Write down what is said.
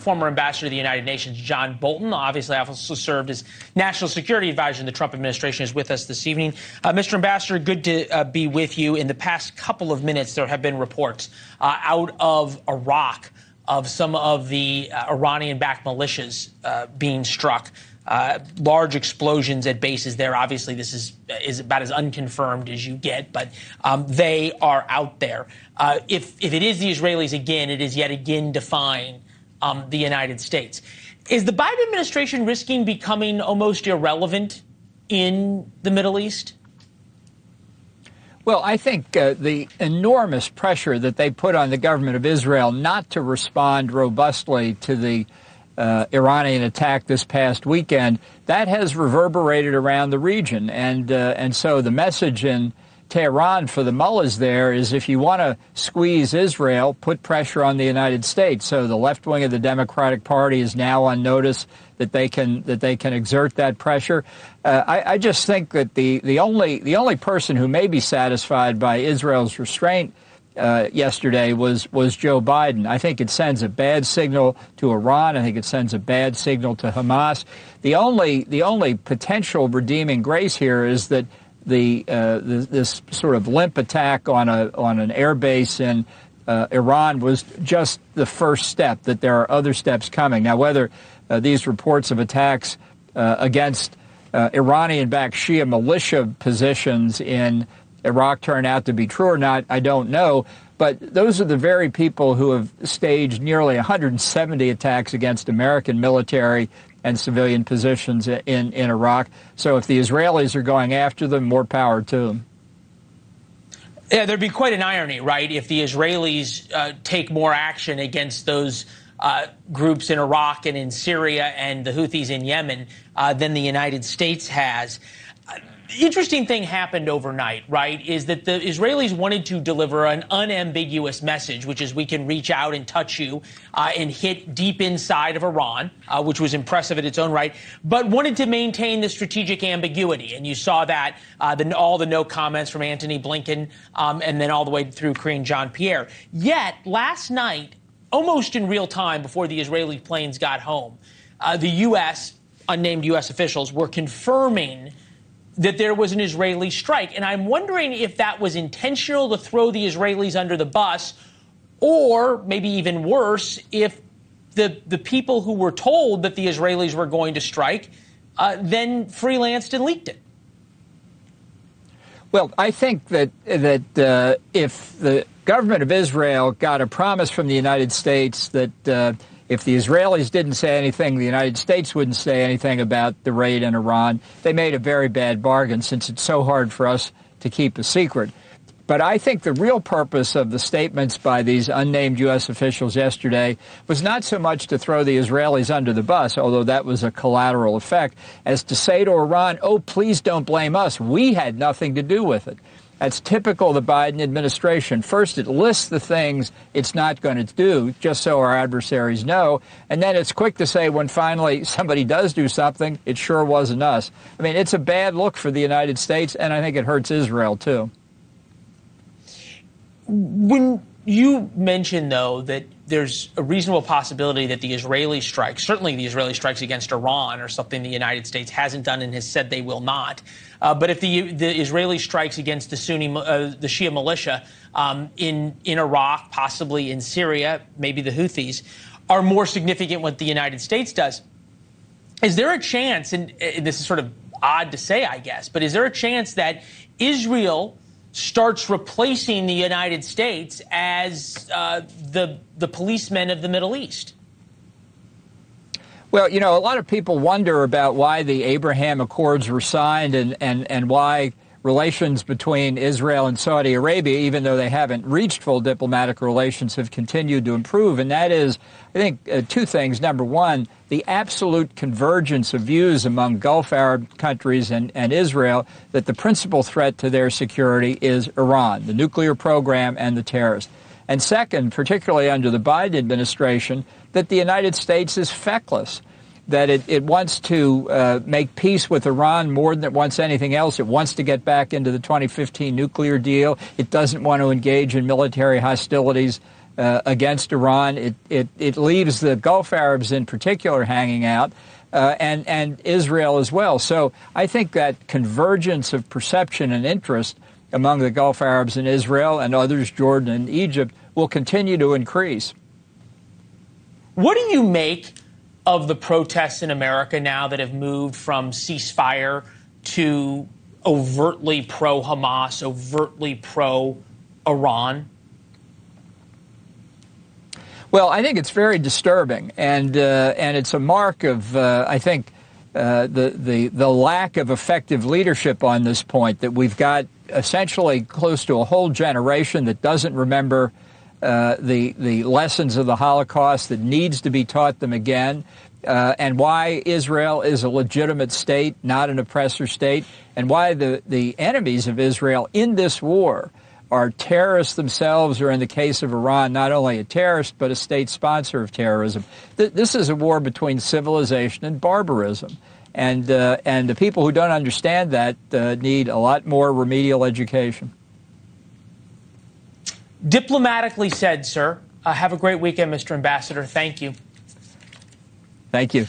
Former ambassador to the United Nations, John Bolton, obviously also served as national security advisor in the Trump administration, is with us this evening. Mr. Ambassador, good to be with you. In the past couple of minutes, there have been reports out of Iraq of some of the Iranian-backed militias being struck. Large explosions at bases there. Obviously, this is about as unconfirmed as you get, but they are out there. If it is the Israelis again, it is yet again defying the United States. Is the Biden administration risking becoming almost irrelevant in the Middle East? Well, I think the enormous pressure that they put on the government of Israel not to respond robustly to the Iranian attack this past weekend, that has reverberated around the region. And so the message in Tehran for the mullahs there is, if you want to squeeze Israel, put pressure on the United States. So the left wing of the Democratic Party is now on notice that they can exert that pressure. I just think that the only person who may be satisfied by Israel's restraint yesterday was Joe Biden. I think it sends a bad signal to Iran. I think it sends a bad signal to Hamas. The only potential redeeming grace here is that this sort of limp attack on an air base in Iran was just the first step, that there are other steps coming. Now, whether these reports of attacks against Iranian-backed Shia militia positions in Iraq turn out to be true or not, I don't know. But those are the very people who have staged nearly 170 attacks against American military and civilian positions in Iraq. So if the Israelis are going after them, more power to them. Yeah, there'd be quite an irony, right, if the Israelis take more action against those groups in Iraq and in Syria and the Houthis in Yemen than the United States has. Interesting thing happened overnight, right, is that the Israelis wanted to deliver an unambiguous message, which is we can reach out and touch you and hit deep inside of Iran, which was impressive in its own right, but wanted to maintain the strategic ambiguity. And you saw that, all the no comments from Antony Blinken and then all the way through Karine Jean-Pierre. Yet, last night, almost in real time before the Israeli planes got home, the U.S., unnamed U.S. officials, were confirming that there was an Israeli strike. And I'm wondering if that was intentional to throw the Israelis under the bus, or maybe even worse, if the people who were told that the Israelis were going to strike then freelanced and leaked it. Well, I think that if the government of Israel got a promise from the United States that if the Israelis didn't say anything, the United States wouldn't say anything about the raid in Iran, they made a very bad bargain, since it's so hard for us to keep a secret. But I think the real purpose of the statements by these unnamed U.S. officials yesterday was not so much to throw the Israelis under the bus, although that was a collateral effect, as to say to Iran, oh, please don't blame us. We had nothing to do with it. That's typical of the Biden administration. First, it lists the things it's not going to do, just so our adversaries know. And then it's quick to say when finally somebody does do something, it sure wasn't us. I mean, it's a bad look for the United States, and I think it hurts Israel, too. When you mentioned, though, that there's a reasonable possibility that the Israeli strikes, certainly the Israeli strikes against Iran, are something the United States hasn't done and has said they will not. But if the Israeli strikes against the the Shia militia in Iraq, possibly in Syria, maybe the Houthis, are more significant than what the United States does, is there a chance, and this is sort of odd to say, I guess, but is there a chance that Israel starts replacing the United States as the policemen of the Middle East? Well, you know, a lot of people wonder about why the Abraham Accords were signed and why relations between Israel and Saudi Arabia, even though they haven't reached full diplomatic relations, have continued to improve. And that is, I think, two things. Number one, the absolute convergence of views among Gulf Arab countries and Israel that the principal threat to their security is Iran, the nuclear program, and the terrorists. And second, particularly under the Biden administration, that the United States is feckless, that it wants to make peace with Iran more than it wants anything else. It wants to get back into the 2015 nuclear deal. It doesn't want to engage in military hostilities against Iran. It leaves the Gulf Arabs in particular hanging out, and Israel as well. So I think that convergence of perception and interest among the Gulf Arabs and Israel and others, Jordan and Egypt, will continue to increase. What do you make of the protests in America now that have moved from ceasefire to overtly pro-Hamas, overtly pro-Iran? Well, I think it's very disturbing, and it's a mark of, I think, the lack of effective leadership on this point, that we've got essentially close to a whole generation that doesn't remember the lessons of the Holocaust, that needs to be taught them again, and why Israel is a legitimate state, not an oppressor state, and why the enemies of Israel in this war are terrorists themselves, or in the case of Iran, not only a terrorist, but a state sponsor of terrorism. This is a war between civilization and barbarism. And the people who don't understand that need a lot more remedial education. Diplomatically said, sir. Have a great weekend, Mr. Ambassador. Thank you. Thank you.